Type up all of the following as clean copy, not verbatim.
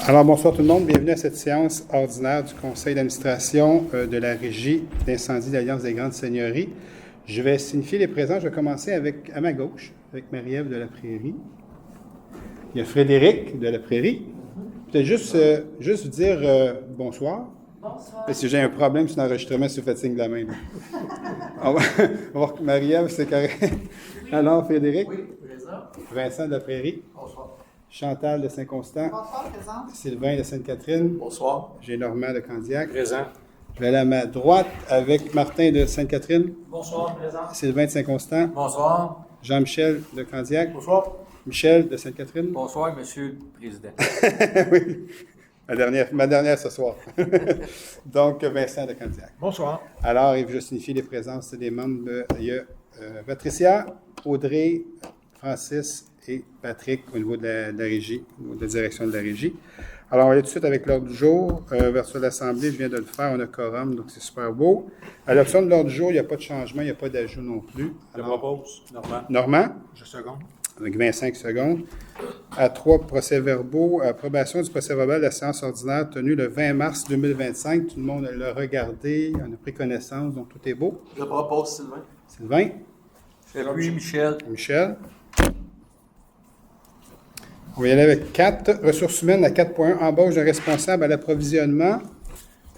Alors, bonsoir tout le monde. Bienvenue à cette séance ordinaire du Conseil d'administration de la Régie d'incendie de l'Alliance des Grandes Seigneuries. Je vais signifier les présents. Je vais commencer à ma gauche, avec Marie-Ève de la Prairie. Il y a Frédéric de la Prairie. Peut-être juste vous dire bonsoir. Bonsoir. Parce que j'ai un problème sur l'enregistrement, si vous faites signe de la main. On va voir que Marie-Ève, c'est correct. Oui. Alors, Frédéric. Oui, présent. Vincent de la Prairie. Bonsoir. Chantal de Saint-Constant. Bonsoir, présent. Sylvain de Sainte-Catherine. Bonsoir. J'ai Normand de Candiac. Présent. Je vais aller à ma droite avec Martin de Sainte-Catherine. Bonsoir, présent. Sylvain de Saint-Constant. Bonsoir. Jean-Michel de Candiac. Bonsoir. Michel de Sainte-Catherine. Bonsoir, Monsieur le Président. Oui, ma dernière ce soir. Donc, Vincent de Candiac. Bonsoir. Alors, je signifie les présences des membres. Il y a Patricia, Audrey, Francis et Patrick au niveau de la régie, au niveau de la direction de la régie. Alors, on va aller tout de suite avec l'ordre du jour. Version de l'Assemblée, je viens de le faire, on a quorum, donc c'est super beau. À l'option de l'ordre du jour, il n'y a pas de changement, il n'y a pas d'ajout non plus. Je propose, Normand. Normand, Je seconde. avec 25 secondes. À 3 procès-verbaux, approbation du procès-verbal de la séance ordinaire tenue le 20 mars 2025. Tout le monde l'a regardé, on a pris connaissance, donc tout est beau. Je propose, Sylvain. Sylvain, Puis Michel. Michel. On va y aller avec 4. Ressources humaines à 4.1. Embauche d'un responsable à l'approvisionnement.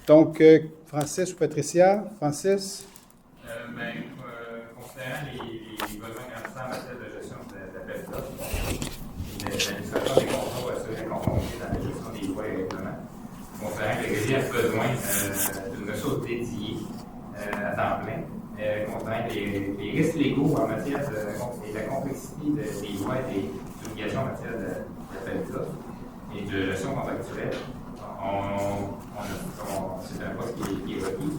Donc, Francis ou Patricia? Francis? Considérant les besoins grandissants en matière de gestion d'appels d'offres, l'administration des contrats va assurer la conformité dans la gestion des lois et règlements. Considérant que le régie a besoin d'une ressource dédiée à temps plein, considérant que les risques légaux en matière et la complexité des lois et des obligations en matière d'appels d'offres et de gestion contractuelle, c'est un poste qui est requis.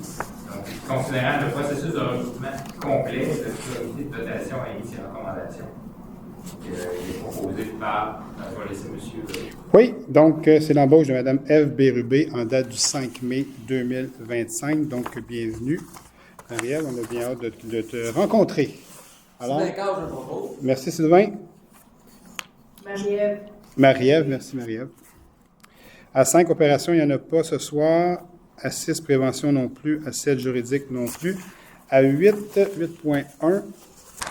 Donc, considérant le processus de recrutement complet, la priorité de dotation a émis ses recommandations. Il est proposé par, je vais laisser monsieur. Oui, donc c'est l'embauche de Mme Ève Bérubé en date du 5 mai 2025. Donc, bienvenue. Marie-Ève, on a bien hâte de te rencontrer. Alors, Sylvain Cage, je propose. merci Sylvain. Marie-Ève. Marie-Ève, merci Marie-Ève. À 5, opérations, il n'y en a pas ce soir. À 6, prévention non plus. À 7, juridique non plus. À 8, 8.1.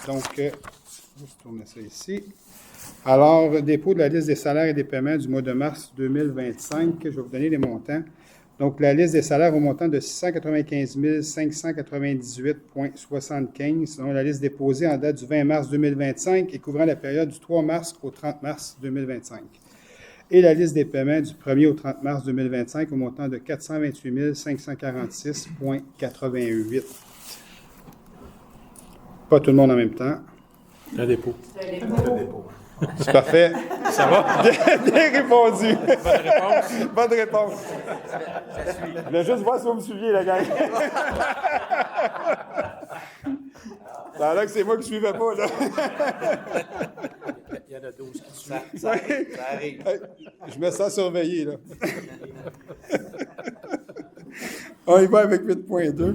Donc, je vais tourner ça ici. Alors, dépôt de la liste des salaires et des paiements du mois de mars 2025. Je vais vous donner les montants. Donc, la liste des salaires au montant de 695 598,75, selon la liste déposée en date du 20 mars 2025 et couvrant la période du 3 mars au 30 mars 2025. Et la liste des paiements du 1er au 30 mars 2025 au montant de 428 546,88. Pas tout le monde en même temps. Le dépôt. Le dépôt. C'est parfait. Ça va? Bien répondu. Bonne réponse. Bonne réponse. Je voulais juste voir si vous me suiviez, la gang. Ça a l'air que c'est moi qui ne suivais pas, là. Il y en a 12 qui suivent. Ça arrive. Je me sens surveillé, là. On y va avec 8.2.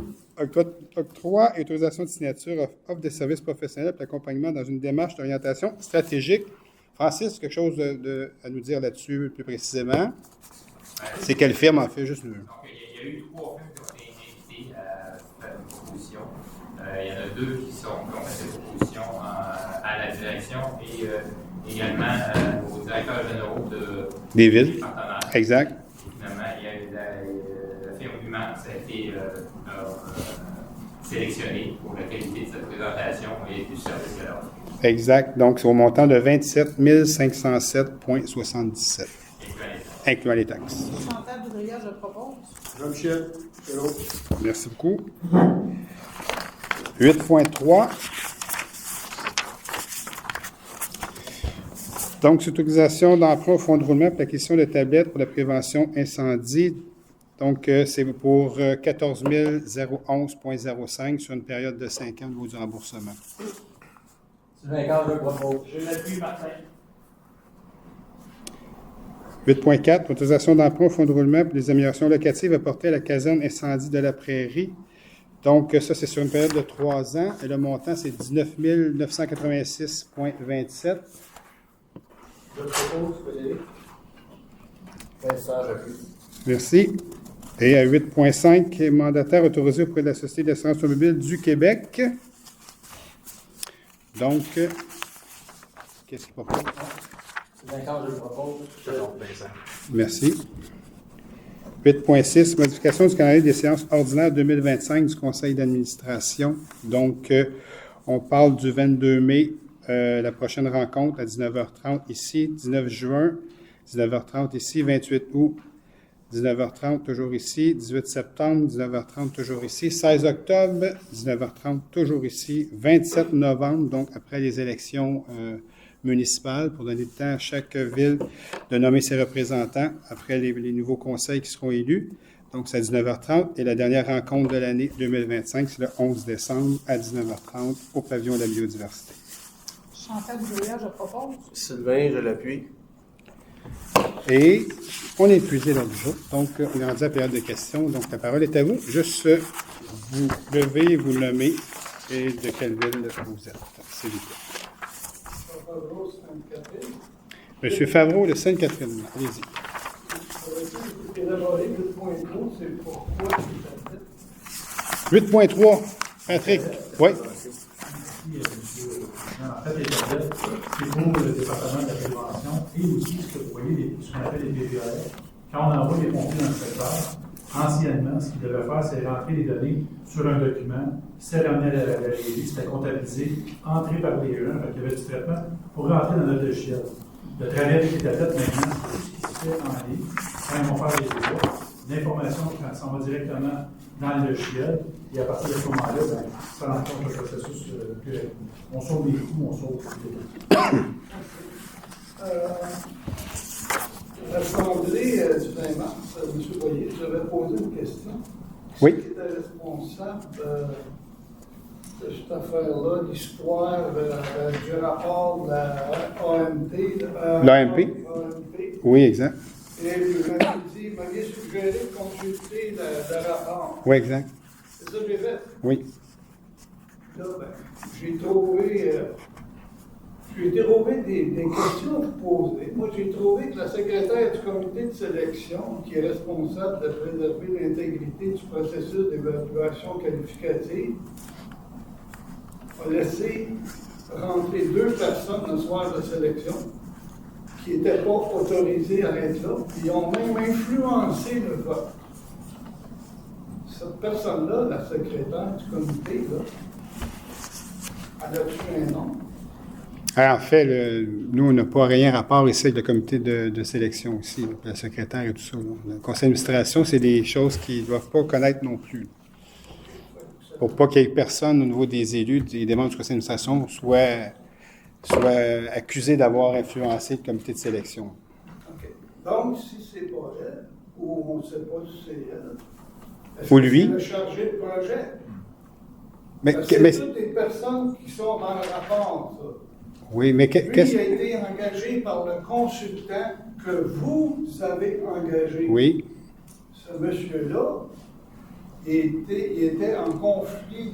Octroi et autorisation de signature offre des services professionnels pour l'accompagnement dans une démarche d'orientation stratégique. Francis, quelque chose à nous dire là-dessus plus précisément? C'est quelle firme, en fait? Juste nous. Donc, il y a eu 3 firmes qui ont été invités à faire une proposition. Il y en a 2 qui ont fait cette proposition à la direction et également aux directeurs généraux des villes. Partenaires. Exact. Et finalement, il y a la firme Humax a été sélectionnée pour la qualité de cette présentation et du service qu'elle offre. Exact. Donc, c'est au montant de 27 507,77, incluant les taxes. Chantal Boudria, je propose. Jean-Michel. Merci beaucoup. 8.3. Donc, c'est autorisation d'emprunt au fonds de roulement pour l'acquisition de tablettes pour la prévention incendie. Donc, c'est pour 14 011,05 sur une période de 5 ans au niveau du remboursement. Sylvain Cage, je propose. Je l'appuie, Martin. 8.4, autorisation d'emprunt au fonds de roulement pour les améliorations locatives apportées à la caserne incendie de la Prairie. Donc, ça, c'est sur une période de 3 ans. Et le montant, c'est 19 986,27. Je propose, Frédéric. Vincent, j'appuie. Merci. Et à 8.5, mandataire autorisé auprès de la Société d'assurance automobile du Québec. Donc, qu'est-ce qu'il propose? Sylvain Carl, je le propose. Merci. 8.6, modification du calendrier des séances ordinaires 2025 du Conseil d'administration. Donc, on parle du 22 mai, la prochaine rencontre à 19h30 ici, 19 juin, 19h30 ici, 28 août, 19h30 toujours ici, 18 septembre, 19h30 toujours ici, 16 octobre, 19h30 toujours ici, 27 novembre, donc après les élections municipales, pour donner le temps à chaque ville de nommer ses représentants après les nouveaux conseils qui seront élus. Donc, c'est à 19h30. Et la dernière rencontre de l'année 2025, c'est le 11 décembre à 19h30 au pavillon de la biodiversité. Chantal Drouillard, je propose. Sylvain, je l'appuie. Et on est épuisé dans le jour. Donc, on est rendu à la période de questions. Donc, la parole est à vous. Juste vous levez, vous nommez et de quelle ville vous êtes, s'il vous plaît. Monsieur Favreau de Sainte-Catherine. Allez-y. Élaborer 8.3, c'est pourquoi c'est 8.3. Patrick. Oui. En fait, les tablettes, c'est pour le département de la prévention et aussi ce que vous voyez, ce qu'on appelle les PPRF. Quand on envoie les pompiers dans le secteur, anciennement, ce qu'ils devaient faire, c'est rentrer les données sur un document, c'est ramené à la régie, c'était comptabilisé, entré par les gens, il y avait du traitement pour rentrer dans notre logiciel. Le travail avec les tablettes, maintenant, c'est tout ce qui se fait en ligne. Quand ils vont faire les débats, l'information s'en va directement dans le logiciel, et à partir de ce moment-là, ça rencontre le processus plus rapidement. On sauve les coûts, on sauve les l'Assemblée du 20 mars, M. Boyer, j'avais posé une question. Oui. Qui était responsable de cette affaire-là, l'histoire du rapport de la AMP? L'AMP? AMP. Oui, exact. Et vous m'aviez suggéré de consulter le rapport. Oui, exact. C'est ça que j'ai fait. Oui. Là, j'ai trouvé des questions à vous poser. Moi, j'ai trouvé que la secrétaire du comité de sélection, qui est responsable de préserver l'intégrité du processus d'évaluation qualificative, a laissé rentrer 2 personnes le soir de sélection qui n'étaient pas autorisées à être là, puis ils ont même influencé le vote. Cette personne-là, la secrétaire du comité, là, elle a-tu un nom? Alors, en fait, nous, on n'a pas rien rapport ici avec le comité de sélection ici, là, la secrétaire et tout ça. Là. Le conseil d'administration, c'est des choses qu'ils ne doivent pas connaître non plus. Pour pas qu'il y ait personne au niveau des élus, des membres du conseil d'administration, soit accusé d'avoir influencé le comité de sélection. OK. Donc, si c'est pas elle, ou on ne sait pas si c'est elle, est-ce Ou que lui. c'est le chargé de projet? Mais, Parce que mais- c'est toutes des personnes qui sont dans le rapport, ça. oui, mais Lui, qu'est-ce... il a été engagé par le consultant que vous avez engagé. Oui, Ce monsieur-là, il était en conflit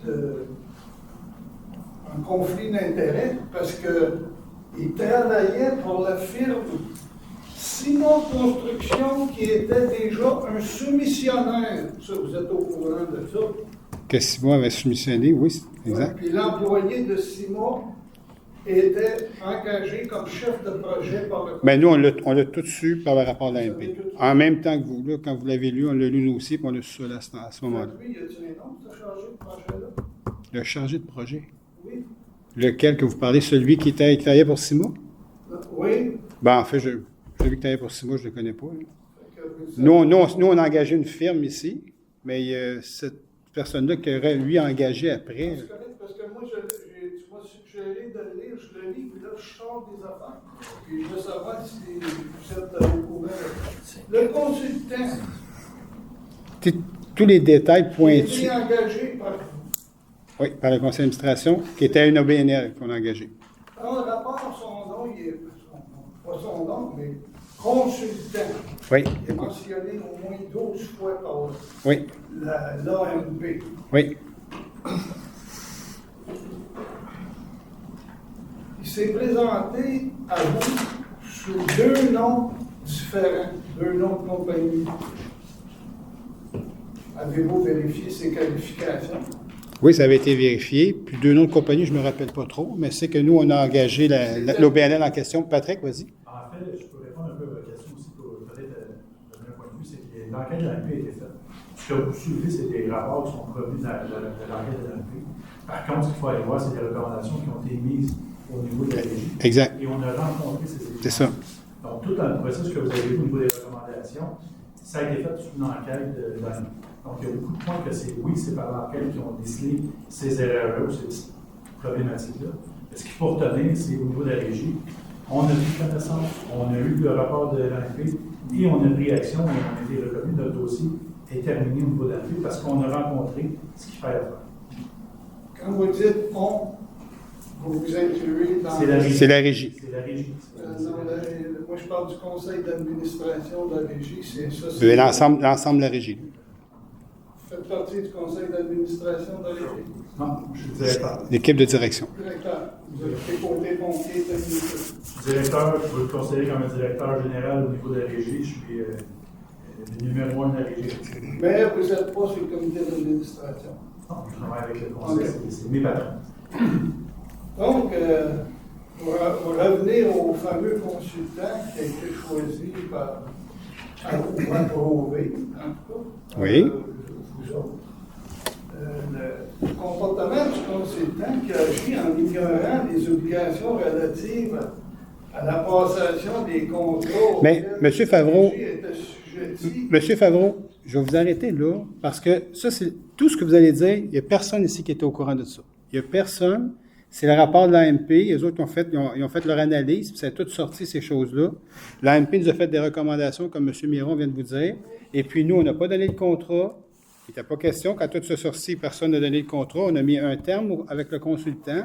d'intérêts parce qu'il travaillait pour la firme Simon Construction qui était déjà un soumissionnaire. Ça, vous êtes au courant de ça. que Simon avait soumissionné, oui, c'est exact. Puis l'employé de Simon était engagé comme chef de projet par le Mais nous, on l'a tout su par le rapport de l'AMP. En même temps que vous, là, quand vous l'avez lu, on l'a lu nous aussi, puis on l'a su à ce moment-là. Lui, y a-t-il un nom, ce chargé de projet-là? Le chargé de projet. Oui. Lequel que vous parlez, celui qui travaillait pour Simon? Oui. Ben, en fait, celui qui travaillait pour Simon, je ne le connais pas. Là. Fait que vous Nous, on a engagé une firme ici, mais cette personne-là qui aurait, lui, engagé après. C'est correct, parce que moi, tu m'as suggéré de le lire, je le lis, puis là, je sors des affaires. Puis je veux savoir si vous êtes au courant. Le consultant Tous les détails a pointus, été engagé par vous. oui, par le conseil d'administration, qui était une OBNL qu'on a engagé. Dans le rapport, son nom, il est, pas son nom, mais consultant. Oui, Il est mentionné au moins 12 fois par oui, l'AMP. oui. Il s'est présenté à vous sous 2 noms différents, 2 noms de compagnie. Avez-vous vérifié ces qualifications? Oui, ça avait été vérifié. Puis 2 noms de compagnie, je ne me rappelle pas trop, mais c'est que nous, on a engagé l'OBNL en question. Patrick, vas-y. En fait, je peux répondre un peu à votre question aussi pour peut-être donner un point de vue, c'est que l'enquête de l'ANP a été faite. Ce que vous suivez, c'est des rapports qui sont provenus de l'enquête de l'ANP. Par contre, ce qu'il faut aller voir, c'est des recommandations qui ont été mises au niveau de la régie. Exact. Et on a rencontré ces éléments. C'est ça. Donc, tout dans le processus que vous avez vu au niveau des recommandations, ça a été fait sous une enquête de l'ANP. Donc, il y a beaucoup de points que c'est par l'enquête qui ont décelé ces erreurs-là ou ces problématiques-là. Ce qu'il faut retenir, c'est au niveau de la régie, on a pris connaissance, on a eu le rapport de l'ANP et on a une réaction et on a été reconnu, notre dossier est terminé au niveau de l'ANP parce qu'on a rencontré ce qu'il fallait faire. Quand vous dites on, vous vous incluez dans... C'est la régie. C'est la régie. Non, moi, je parle du conseil d'administration de la régie, c'est ça. C'est l'ensemble de la régie. Vous faites partie du conseil d'administration de la régie. Non, je suis directeur. L'équipe de direction. Directeur, vous avez été côté pompier, technique. Je suis directeur, je peux le considérer comme un directeur général au niveau de la régie. Je suis le numéro 1 de la régie. Mais vous n'êtes pas sur le comité d'administration. Non, je travaille avec le conseil, c'est mes patrons. Donc, pour revenir au fameux consultant qui a été choisi par approuvé, en tout cas. Oui. Vous autres. Le comportement du consultant qui agit en ignorant les obligations relatives à la passation des contrats. Mais, M. Favreau, M. M. Favreau, je vais vous arrêter là, parce que ça, c'est tout ce que vous allez dire, il n'y a personne ici qui était au courant de ça. Il n'y a personne. C'est le rapport de l'AMP. Les autres ils ont fait leur analyse, puis ça a tout sorti, ces choses-là. L'AMP nous a fait des recommandations, comme M. Miron vient de vous dire. Et puis, nous, on n'a pas donné le contrat. Il n'était pas question. Quand tout ça sorti, personne n'a donné le contrat. On a mis un terme avec le consultant.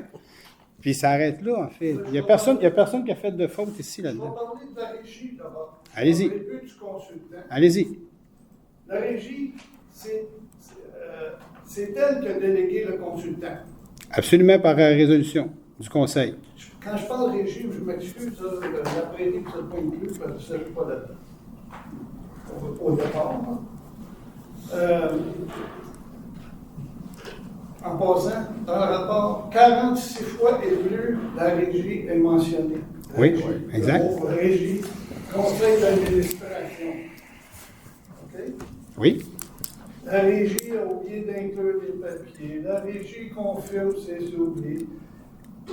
Puis, ça arrête là, en fait. Il n'y a personne qui a fait de faute ici, Je vais là-dedans. parler de la régie d'abord. Allez-y. On n'est plus du consultant. Allez-y. La régie, c'est elle qui a délégué le consultant. Absolument par résolution du Conseil. Quand je parle régie, je m'excuse, l'après-midi, ça ne pointe plus, parce que je ne savais pas là-dedans. Au départ. En passant, dans le rapport, 46 fois et plus, la régie est mentionnée. Oui, Régie, exact. Le mot régie, conseil d'administration. OK? Oui. La régie a oublié d'inclure les papiers. La régie confirme ses oublis.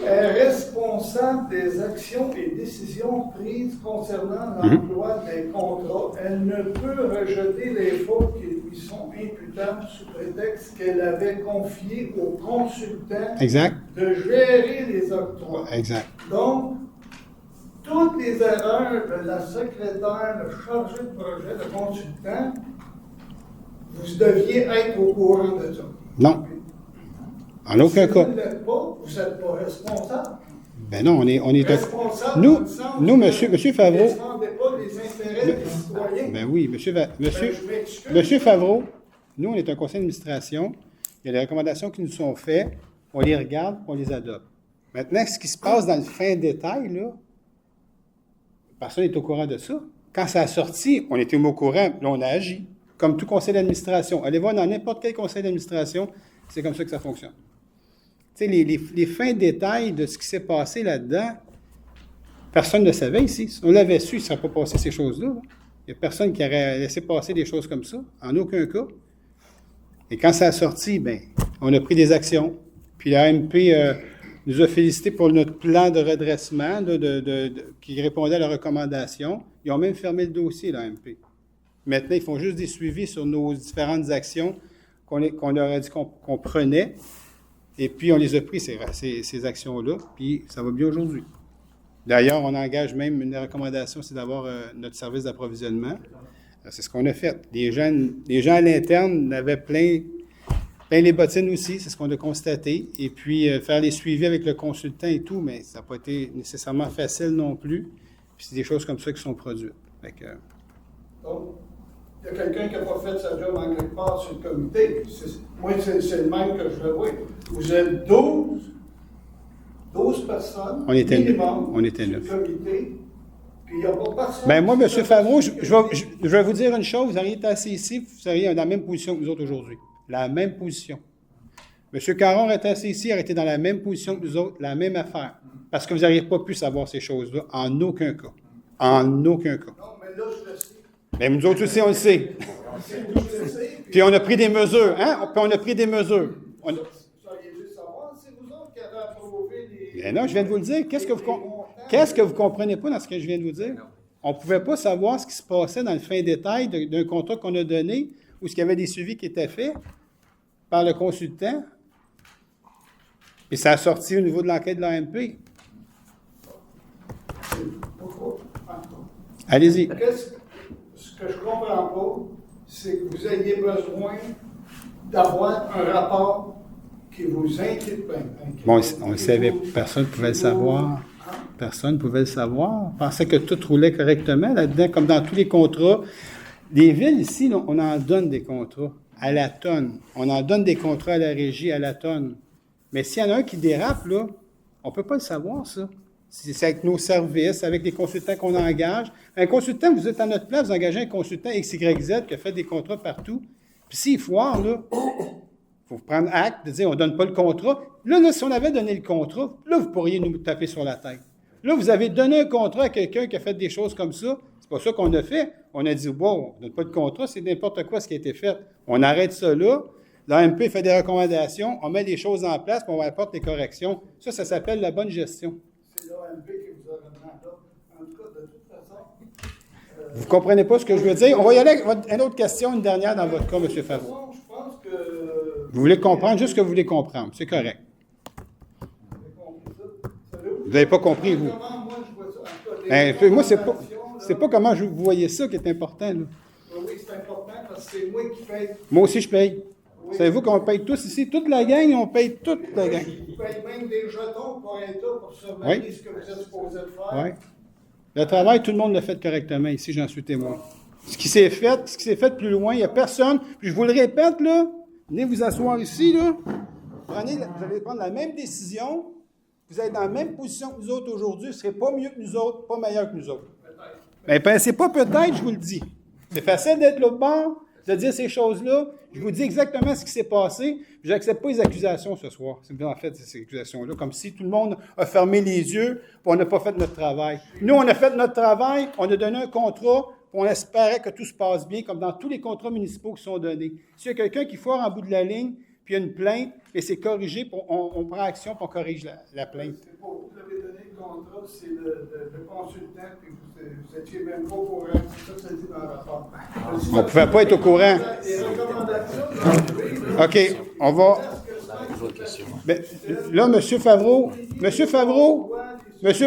Est responsable des actions et décisions prises concernant l'emploi des contrats. Elle ne peut rejeter les fautes qui lui sont imputables sous prétexte qu'elle avait confié au consultant Exact. de gérer les octrois. Exact. Donc, toutes les erreurs de la secrétaire, le chargé de projet, le consultant, vous deviez être au courant de ça. Non. En aucun Si cas. vous ne l'êtes pas, vous n'êtes pas responsable. Ben non, on est Responsable nous, dans le sens nous, que monsieur vous ne Favreau. défendez pas les intérêts des citoyens. Ben oui, Je m'excuse. monsieur Favreau, nous, on est un conseil d'administration. Il y a des recommandations qui nous sont faites. On les regarde, on les adopte. Maintenant, ce qui se passe dans le fin détail, là, personne n'est au courant de ça. Quand ça a sorti, on était au courant, là, on a agi. Comme tout conseil d'administration. Allez voir dans n'importe quel conseil d'administration, c'est comme ça que ça fonctionne. Tu sais, les fins détails de ce qui s'est passé là-dedans, personne ne savait ici. Si on l'avait su, il ne serait pas passé ces choses-là. Là. Il n'y a personne qui aurait laissé passer des choses comme ça, en aucun cas. Et quand ça a sorti, bien, on a pris des actions. Puis la AMP nous a félicité pour notre plan de redressement qui répondait à la recommandation. Ils ont même fermé le dossier, la AMP. Maintenant, ils font juste des suivis sur nos différentes actions qu'on leur a dit qu'on prenait. Et puis, on les a pris, ces actions-là. Puis, ça va bien aujourd'hui. D'ailleurs, on engage même une recommandation, c'est d'avoir notre service d'approvisionnement. C'est ce qu'on a fait. Les gens à l'interne avaient plein les bottines aussi, c'est ce qu'on a constaté. Et puis, faire les suivis avec le consultant et tout, mais ça n'a pas été nécessairement facile non plus. Puis, c'est des choses comme ça qui sont produites. Fait que, Donc, il y a quelqu'un qui n'a pas fait sa job en quelque part sur le comité. Moi, c'est le même que je le vois. Vous êtes 12 personnes On était minimum neuf. On était sur neuf. le comité Puis il n'y a pas personne. Ben moi, M. Favreau, je vais vous dire une chose, vous auriez été assis ici, vous seriez dans la même position que nous autres aujourd'hui. La même position. M. Caron aurait été assis ici, il aurait été dans la même position que nous autres, la même affaire. Parce que vous n'auriez pas pu savoir ces choses-là, en aucun cas. En aucun cas. Non, mais là, je le sais. Mais nous autres aussi, on le sait. Je le sais. Puis on a pris des mesures, hein? Puis on a pris des mesures. Vous auriez dû savoir, c'est vous autres qui avez approuvé les... Ben non, je viens de vous le dire. Qu'est-ce que vous comprenez pas dans ce que je viens de vous dire? On ne pouvait pas savoir ce qui se passait dans le fin détail d'un contrat qu'on a donné ou s'il y avait des suivis qui étaient faits par le consultant. Et ça a sorti au niveau de l'enquête de l'AMP. Pourquoi? Allez-y. Ce que je ne comprends pas, c'est que vous ayez besoin d'avoir un rapport qui vous inquiète. Bon, on le savait, personne ne pouvait le savoir. Personne ne pouvait le savoir. On pensait que tout roulait correctement là-dedans, comme dans tous les contrats. Les villes ici, là, on en donne des contrats à la tonne. On en donne des contrats à la régie à la tonne. Mais s'il y en a un qui dérape, là, on ne peut pas le savoir, ça. C'est avec nos services, avec les consultants qu'on engage. Un consultant, vous êtes à notre place, vous engagez un consultant XYZ qui a fait des contrats partout. Puis s'il foire, là, il faut prendre acte de dire on ne donne pas le contrat. Là, si on avait donné le contrat, là, vous pourriez nous taper sur la tête. Là, vous avez donné un contrat à quelqu'un qui a fait des choses comme ça. C'est pas ça qu'on a fait. On a dit, bon, on ne donne pas de contrat, c'est n'importe quoi ce qui a été fait. On arrête ça là. L'AMP fait des recommandations, on met des choses en place, puis on apporte des corrections. Ça s'appelle la bonne gestion. C'est l'AMP qui vous a demandé. En tout cas, de toute façon... Vous ne comprenez pas ce que je veux dire? On va y aller avec une autre question, une dernière dans votre cas, M. Favreau. Je pense que... Vous voulez comprendre juste ce que vous voulez comprendre. C'est correct. Vous n'avez pas compris, vous. Comment moi je vois ça? En tout cas, Moi, c'est pas comment vous voyez ça qui est important, là. Oui, c'est important parce que c'est moi qui paye. Moi aussi, je paye. Savez-vous qu'on paye tous ici? Toute la gang, on paye toute la gang. Vous payez même des jetons pour être là, pour surveiller ce que vous êtes supposé de faire. Oui. Le travail, tout le monde l'a fait correctement ici, j'en suis témoin. Ce qui s'est fait plus loin, il n'y a personne. Puis je vous le répète, là, venez vous asseoir ici, là. Vous allez prendre la même décision. Vous êtes dans la même position que nous autres aujourd'hui. Vous ne serez pas mieux que nous autres, pas meilleur que nous autres. Mais c'est pas peut-être, je vous le dis. C'est facile d'être l'autre bord, de dire ces choses-là. Je vous dis exactement ce qui s'est passé. Je n'accepte pas les accusations ce soir. C'est en fait ces accusations-là, comme si tout le monde a fermé les yeux et on n'a pas fait notre travail. Nous, on a fait notre travail, on a donné un contrat, on espérait que tout se passe bien, comme dans tous les contrats municipaux qui sont donnés. S'il y a quelqu'un qui foire en bout de la ligne, puis il y a une plainte, et c'est corrigé, puis on prend action, puis on corrige la plainte. C'est pas vous qui avez donné le contrat, c'est le consultant, puis vous n'étiez même pas au courant. C'est ça que ça dit dans le rapport. On ne pouvait pas être au courant. Les recommandations, OK, on va... Ben, là, M.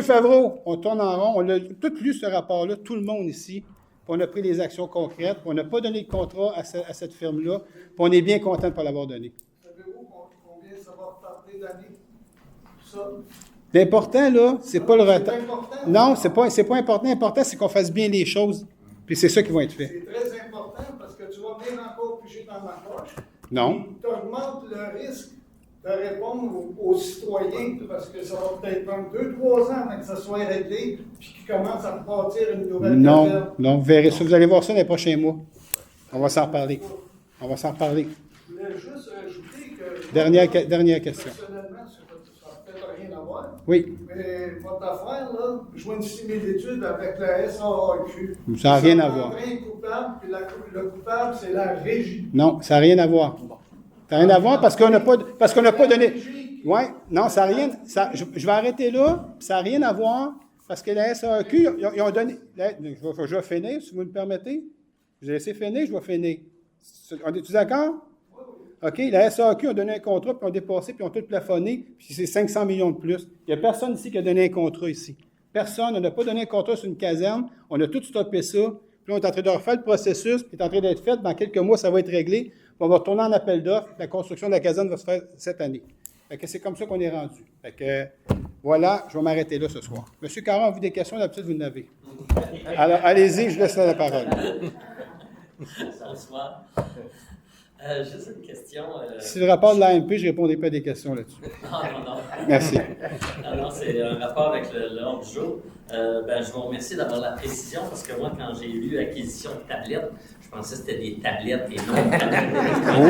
Favreau, on tourne en rond. On a tout lu ce rapport-là, tout le monde ici. Puis on a pris les actions concrètes. Puis on n'a pas donné de contrat à cette firme-là. Puis on est bien content de ne pas l'avoir donné. savez-vous combien ça va tarder d'années? Ça. L'important, là, c'est pas le retard. C'est important. Non, c'est pas important. L'important, c'est qu'on fasse bien les choses. Puis c'est ça qui va être fait. C'est très important parce que tu vas venir encore piger dans ma poche. Non. Tu augmentes le risque de répondre aux citoyens parce que ça va peut-être prendre 2-3 ans avant que ça soit réglé puis qu'ils commencent à bâtir une nouvelle caserne. Non, vous verrez ça. Vous allez voir ça dans les prochains mois. On va s'en reparler. Je voulais juste ajouter que... Dernière question. Personnellement, ça n'a peut-être rien à voir. Oui. Mais votre affaire, là, je vois une similitude avec la SAAQ. Ça n'a rien à voir. Ça prend un coupable, puis le coupable, c'est la régie. Non, ça n'a rien à voir. Ça n'a rien à voir parce qu'on n'a pas donné... Oui, non, ça n'a rien... Je vais arrêter là. Ça n'a rien à voir parce que la SAAQ, ils ont donné... Je vais finir, si vous me permettez. Je vais laisser finir, je vais finir. On est-tu d'accord? OK, la SAAQ a donné un contrat, puis ont dépassé, puis ont tout plafonné, puis c'est 500 millions de plus. Il n'y a personne ici qui a donné un contrat ici. Personne. On n'a pas donné un contrat sur une caserne. On a tout stoppé ça. Puis on est en train de refaire le processus, puis il est en train d'être fait. Dans quelques mois, ça va être réglé. Puis on va retourner en appel d'offres. La construction de la caserne va se faire cette année. Fait que c'est comme ça qu'on est rendu. Fait que voilà, je vais m'arrêter là ce soir. M. Caron, avez-vous des questions? D'habitude, vous en avez. Alors, allez-y, je laisse la parole. Bonsoir. Juste une question. Si le rapport de l'AMP, je répondrai pas à des questions là-dessus. Non. Merci. Non, c'est un rapport avec l'ordre du jour. Je vous remercie d'avoir la précision parce que moi, quand j'ai lu acquisition de tablettes, je pensais que c'était des tablettes et non des tablettes.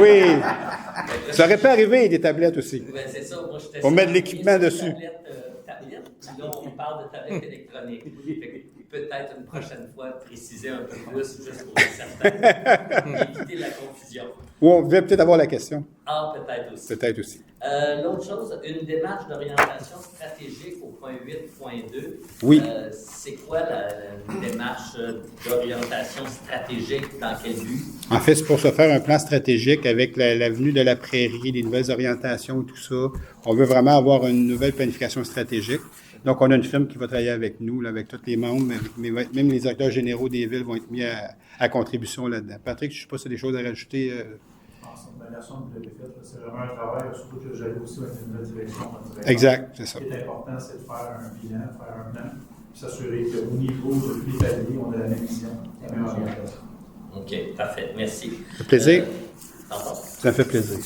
Oui! Ça aurait pu arriver des tablettes aussi. Ben, c'est ça, moi, j'étais On met de l'équipement dessus. Tablettes, puis là, on parle de tablettes électroniques. Fait que peut-être une prochaine fois préciser un peu plus, juste pour certains, éviter la confusion. Ou on devait peut-être avoir la question. Ah, peut-être aussi. Peut-être aussi. L'autre chose, une démarche d'orientation stratégique au point 8.2. Oui. C'est quoi la démarche d'orientation stratégique, dans quel but? En fait, c'est pour se faire un plan stratégique avec l'avenue de la prairie, les nouvelles orientations et tout ça. On veut vraiment avoir une nouvelle planification stratégique. Donc, on a une firme qui va travailler avec nous, là, avec tous les membres, mais même les directeurs généraux des villes vont être mis à contribution là-dedans. Patrick, je ne sais pas si tu as des choses à rajouter. La somme que vous avez faite, c'est vraiment un travail, surtout que j'allais aussi avec une nouvelle direction. Exact, c'est ça. Ce qui est important, c'est de faire un bilan, faire un plan, puis s'assurer qu'au niveau de tous les paliers, on a la même vision, la même orientation. OK, parfait. Merci. Ça fait plaisir? Pardon? Ça me fait plaisir.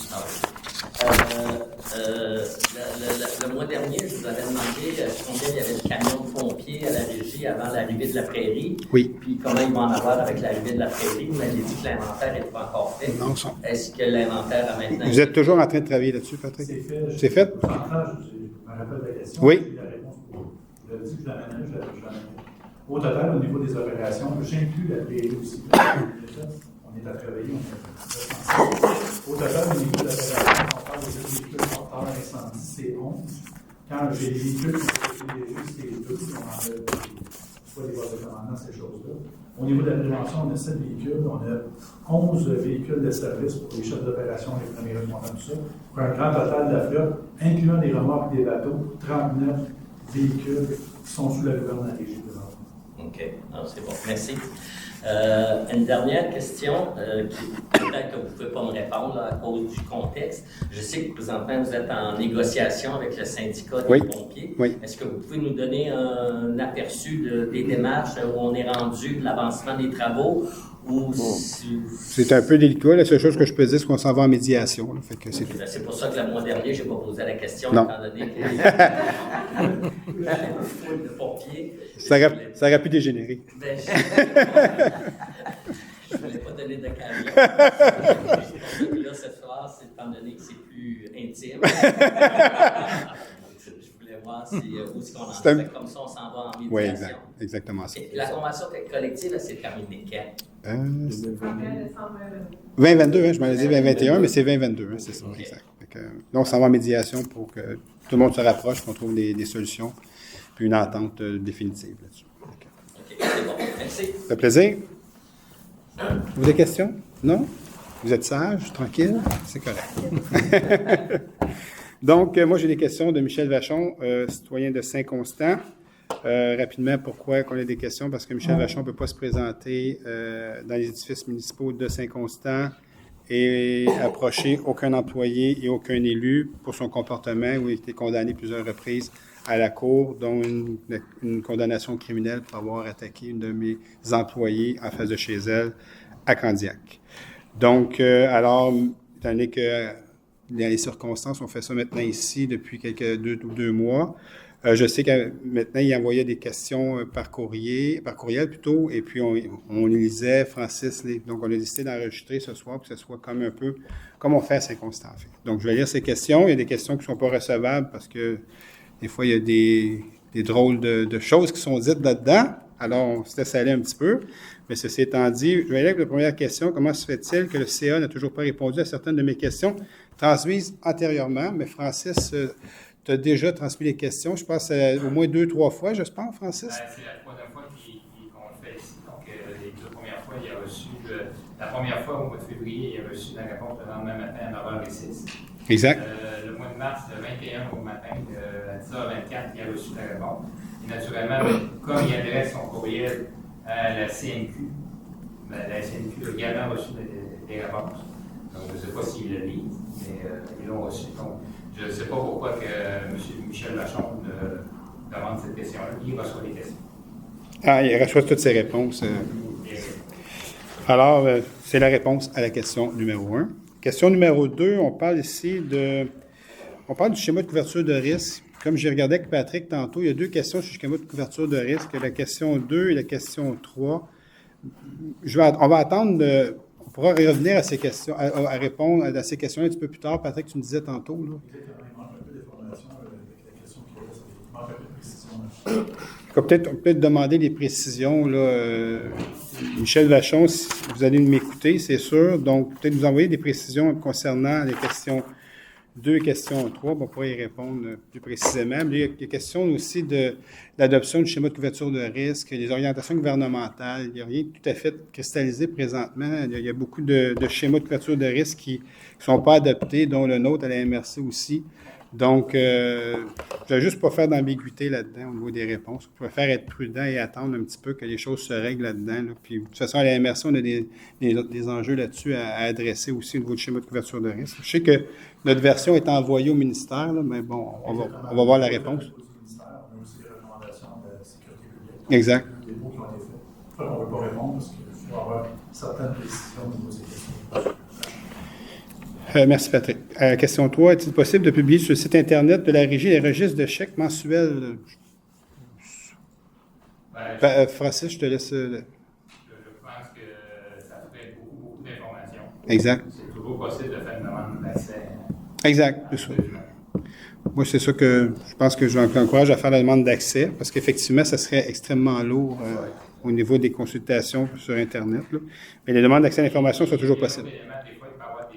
Le mois dernier, je vous avais demandé combien il y avait de camions de pompiers à la régie avant l'arrivée de la prairie. Oui. Puis comment il va en avoir avec l'arrivée de la prairie. Vous m'avez dit que l'inventaire n'est pas encore fait. Non, Est-ce que l'inventaire a maintenant... Vous êtes toujours en train de travailler là-dessus, Patrick? C'est fait. C'est fait? Je me rappelle la question. Oui. La réponse pour vous. Je l'avais dit que je l'amènerais, je l'amènerai. Au total, au niveau des opérations, j'inclus la prairie aussi. On est à travailler, Au total, au niveau de l'opération, on parle des véhicules porteurs d'incendie, c'est 11. Quand j'ai des véhicules qui sont légers, c'est 2. On enlève soit des voies de commandement, ces choses-là. Au niveau de la prévention, on a 7 véhicules. On a 11 véhicules de service pour les chefs d'opération, les premiers responsants, tout ça. Pour un grand total de la flotte, incluant des remorques et des bateaux, 39 véhicules qui sont sous la gouverne de la régie présentement. OK. Alors, c'est bon. Merci. Une dernière question, qui peut-être que vous ne pouvez pas me répondre là, à cause du contexte. Je sais que présentement, vous êtes en négociation avec le syndicat des pompiers. Oui. Est-ce que vous pouvez nous donner un aperçu des démarches où on est rendu, de l'avancement des travaux? Ou C'est un peu délicat. La seule chose que je peux dire, c'est qu'on s'en va en médiation. Là, fait que c'est tout. C'est pour ça que le mois dernier, je n'ai pas posé la question, Non. étant donné qu'il y a une foule de pompiers. Ça aurait pu dégénérer. Ben, je ne voulais pas donner d'occasion. Là, cette phrase, étant donné que c'est plus intime, je voulais voir où est-ce qu'on en fait. Comme ça, on s'en va en médiation. Oui, exact. Exactement ça. Et la convention collective, elle s'est terminée quand? 2022, hein, je m'en ai dit 2021, mais c'est 2022, hein, c'est ça, Okay. exact. Donc, on s'en va en médiation pour que tout le monde se rapproche, qu'on trouve des solutions, puis une entente définitive là-dessus. OK, c'est bon. Merci. Ça fait plaisir? Vous avez des questions? Non? Vous êtes sage, tranquille? C'est correct. Donc, moi, j'ai des questions de Michel Vachon, citoyen de Saint-Constant. Rapidement, pourquoi qu'on a des questions? Parce que Michel Vachon ne peut pas se présenter dans les édifices municipaux de Saint-Constant et approcher aucun employé et aucun élu pour son comportement où il a été condamné plusieurs reprises à la cour, dont une condamnation criminelle pour avoir attaqué une de mes employées en face de chez elle à Candiac. Donc, alors, étant donné que dans les circonstances, on fait ça maintenant ici depuis deux mois. Je sais que maintenant, il envoyait des questions par courriel plutôt, et puis on lisait Francis. Donc, on a décidé d'enregistrer ce soir pour que ce soit comme un peu comme on fait à Saint-Constant. En fait. Donc, je vais lire ces questions. Il y a des questions qui ne sont pas recevables parce que des fois, il y a des drôles de choses qui sont dites là-dedans. Alors, on se laisse aller un petit peu. Mais ceci étant dit, je vais lire la première question. Comment se fait-il que le CA n'a toujours pas répondu à certaines de mes questions transmises antérieurement? Mais Francis... tu as déjà transmis les questions, je pense, au moins 2-3 fois, j'espère, Francis? C'est la troisième fois qu'on le fait ici. Donc, les 2 premières fois, il a reçu, la première fois, au mois de février, il a reçu la réponse le lendemain matin à 9h06. Exact. Le mois de mars, le 21 au matin, à 10h24, il a reçu la réponse. Et naturellement, comme il adresse son courriel à la CNQ, la CNQ a également reçu des réponses. Donc, je ne sais pas s'il le lit, mais ils l'ont reçu. Donc, je ne sais pas pourquoi que M. Michel Vachon demande cette question-là. Il reçoit les questions. Ah, il reçoit toutes ses réponses. Alors, c'est la réponse à la question numéro 1. Question numéro 2, on parle ici on parle du schéma de couverture de risque. Comme j'ai regardé avec Patrick tantôt, il y a 2 questions sur le schéma de couverture de risque, la question 2 et la question 3. On va attendre, on pourra revenir à ces questions, à répondre à ces questions un petit peu plus tard. Patrick, tu me disais tantôt. Là. Exactement, il manque un peu d'informations avec la question qui est là, il manque un peu de précision. On peut peut-être demander des précisions. Là, Michel Vachon, si vous allez m'écouter, c'est sûr. Donc, peut-être vous envoyer des précisions concernant les questions 2 et questions 3. On pourra y répondre plus précisément. Mais il y a des questions aussi de l'adoption du schéma de couverture de risque, des orientations gouvernementales. Il n'y a rien de tout à fait cristallisé présentement. Il y a beaucoup de schémas de couverture de risque qui ne sont pas adoptés, dont le nôtre à la MRC aussi. Donc, je ne vais juste pas faire d'ambiguïté là-dedans au niveau des réponses. Je préfère être prudent et attendre un petit peu que les choses se règlent là-dedans. Là. Puis, de toute façon, à la MRC, on a des enjeux là-dessus à adresser aussi au niveau du schéma de couverture de risque. Je sais que notre version est envoyée au ministère, là, mais bon, on va voir la réponse. On a aussi des recommandations de la sécurité publique. Exact. Des mots qui ont été faits. On ne veut pas répondre parce qu'il faut avoir certaines précisions au niveau de ces questions. Merci, Patrick. Question 3. Est-il possible de publier sur le site Internet de la Régie les registres de chèques mensuels? Francis, je te laisse. Je pense que ça ferait beaucoup d'informations. Exact. C'est toujours possible de faire une demande d'accès. Exact. Moi, c'est ça que je pense que je vous encourage à faire la demande d'accès, parce qu'effectivement, ça serait extrêmement lourd au niveau des consultations sur Internet. Là. Mais les demandes d'accès à l'information sont toujours possibles. Des fois, il peut y avoir des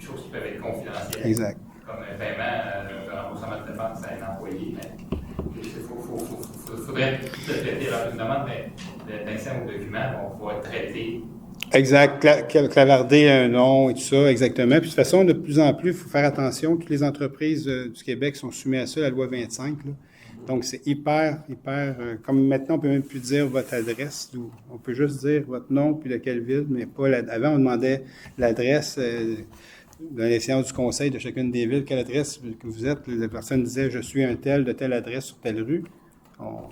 choses qui peuvent être confidentielles. Exact. Comme un paiement, un remboursement de dépenses à un employé. Mais il faudrait tout traiter. Alors, une demande d'accès aux documents vont pouvoir être traitée. Exact. Clavarder un nom et tout ça, exactement. Puis de toute façon, de plus en plus, il faut faire attention. Toutes les entreprises du Québec sont soumises à ça, la loi 25. Là. Donc, c'est hyper, comme maintenant, on peut même plus dire votre adresse. On peut juste dire votre nom puis de quelle ville, mais pas avant, on demandait l'adresse dans les séances du conseil de chacune des villes. Quelle adresse que vous êtes? La personne disait, je suis un tel de telle adresse sur telle rue.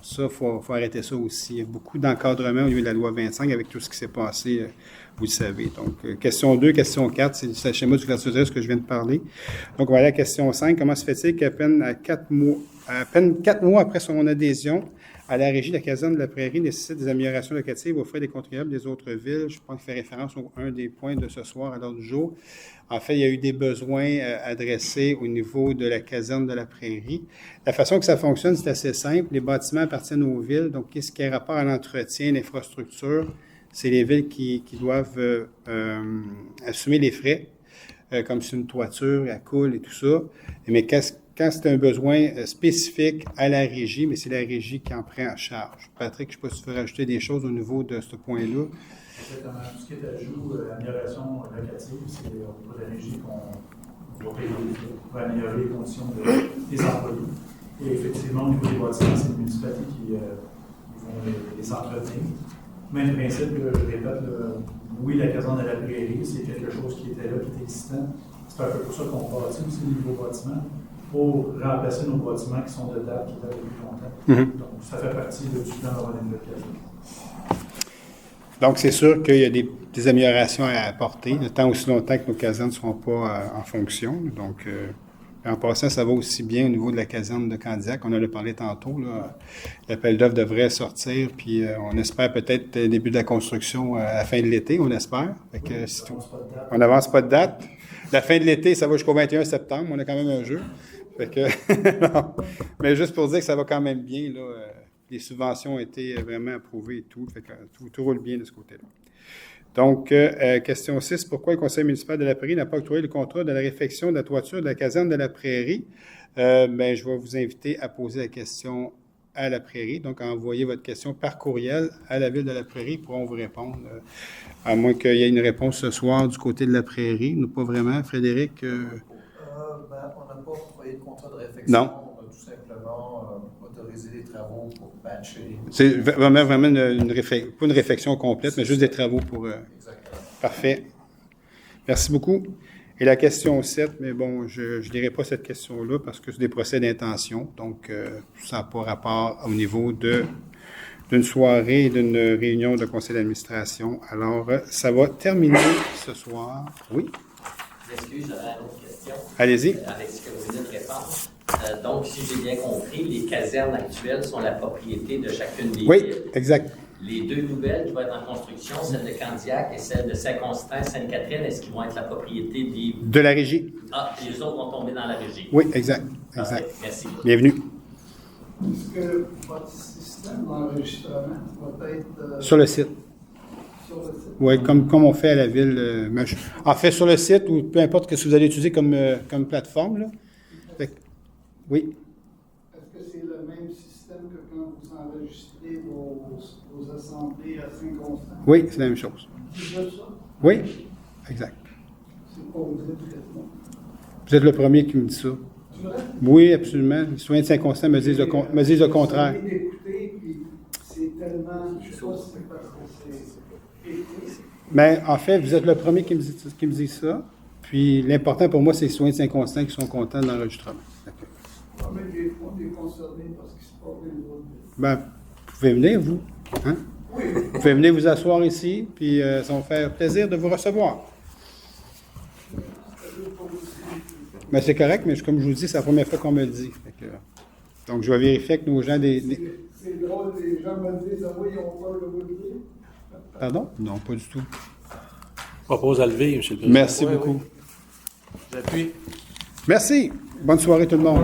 Ça, il faut arrêter ça aussi. Il y a beaucoup d'encadrement au niveau de la loi 25 avec tout ce qui s'est passé, vous le savez. Donc, question 2, question 4, c'est le schéma du couverture de risque que je viens de parler. Donc, on va aller à la question 5. Comment se fait-il qu'à peine 4 mois après son adhésion à la Régie de la caserne de la Prairie nécessite des améliorations locatives aux frais des contribuables des autres villes? Je pense qu'il fait référence à un des points de ce soir à l'ordre du jour. En fait, il y a eu des besoins adressés au niveau de la caserne de la Prairie. La façon que ça fonctionne, c'est assez simple. Les bâtiments appartiennent aux villes. Donc, qu'est-ce qui a rapport à l'entretien, l'infrastructure? C'est les villes qui doivent assumer les frais, comme sur une toiture, elle coule et tout ça. Mais quand c'est un besoin spécifique à la Régie, mais c'est la Régie qui en prend en charge. Patrick, je ne sais pas si tu veux rajouter des choses au niveau de ce point-là. Exactement. Tout ce qui est ajout, amélioration locative, c'est au niveau de la Régie qu'on va payer pour améliorer les conditions des employés. Et effectivement, au niveau des bâtiments, c'est les municipalités qui vont les entretenir. Même principe, je répète, oui, la caserne de la Prairie, c'est quelque chose qui était là, qui était existant. C'est un peu pour ça qu'on bâtit aussi les nouveaux bâtiments, pour remplacer nos bâtiments qui sont de date, qui datent depuis longtemps. Mm-hmm. Donc, ça fait partie du plan d'avoir une nouvelle caserne. Donc, c'est sûr qu'il y a des améliorations à apporter, le temps aussi longtemps que nos casernes ne seront pas en fonction. Donc, en passant, ça va aussi bien au niveau de la caserne de Candiac. On en a parlé tantôt. Là. L'appel d'offres devrait sortir, puis on espère peut-être le début de la construction à la fin de l'été, on espère. Fait que, on n'avance pas de date. La fin de l'été, ça va jusqu'au 21 septembre. On a quand même un jeu. Fait que, non. Mais juste pour dire que ça va quand même bien, là. Les subventions ont été vraiment approuvées et tout. Fait que tout roule bien de ce côté-là. Donc, question 6. Pourquoi le Conseil municipal de la Prairie n'a pas octroyé le contrat de la réfection de la toiture de la caserne de la Prairie? Je vais vous inviter à poser la question à la Prairie. Donc, envoyez votre question par courriel à la Ville de la Prairie. Ils pourront vous répondre. À moins qu'il y ait une réponse ce soir du côté de la Prairie. Nous, pas vraiment. Frédéric? On n'a pas octroyé de contrat de réfection. Non. On a tout simplement autorisé des travaux pour patcher. C'est vraiment pas une réflexion complète, mais juste des travaux pour... Exactement. Parfait. Merci beaucoup. Et la question 7, mais bon, je ne lirai pas cette question-là parce que c'est des procès d'intention, donc ça n'a pas rapport au niveau d'une soirée et d'une réunion de conseil d'administration. Alors, ça va terminer ce soir. Oui, Excuse, j'avais une autre question. allez-y. Avec ce que vous venez de répondre. Donc, si j'ai bien compris, les casernes actuelles sont la propriété de chacune des Oui, villes. exact. Les deux nouvelles qui vont être en construction, celle de Candiac et celle de Saint-Constant, Sainte-Catherine, est-ce qu'ils vont être la propriété des... De la régie. Ah, et les autres vont tomber dans la régie. Oui, exact. Exact. Parfait, merci. Bienvenue. Est-ce que votre système d'enregistrement va être Sur le site. sur le site? Oui, comme on fait à la ville. En fait, sur le site, ou peu importe ce que vous allez utiliser comme plateforme. Là. Fait que- oui. Est-ce que c'est le même système que quand vous enregistrez vos assemblées à Saint-Constant? Oui, c'est la même chose. C'est juste ça? Oui, exact. C'est pas vous êtes traitement. Vous êtes le premier qui me dit ça. C'est vrai? Oui, absolument. Les citoyens de Saint-Constant me disent le contraire. J'ai d'écouter, puis c'est tellement... Je sais pas si c'est parce que c'est écrit. Mais en fait, vous êtes le premier qui me dit ça. Puis l'important pour moi, c'est les citoyens de Saint-Constant qui sont contents de l'enregistrement. D'accord. Mais des fois, on est concerné parce qu'il se passe des autres. Ben, vous pouvez venir, vous. Hein? Oui. Vous pouvez venir vous asseoir ici, puis ça va me faire plaisir de vous recevoir. Mais c'est correct, mais comme je vous dis, c'est la première fois qu'on me le dit. Fait que, donc, je vais vérifier avec nos gens C'est drôle, les gens me disent, ah oui, ils ont peur de vous le dire. Pardon? Non, pas du tout. Je propose à lever, M. le Président. Merci Oui, beaucoup. oui. J'appuie. Merci. Bonne soirée tout le monde.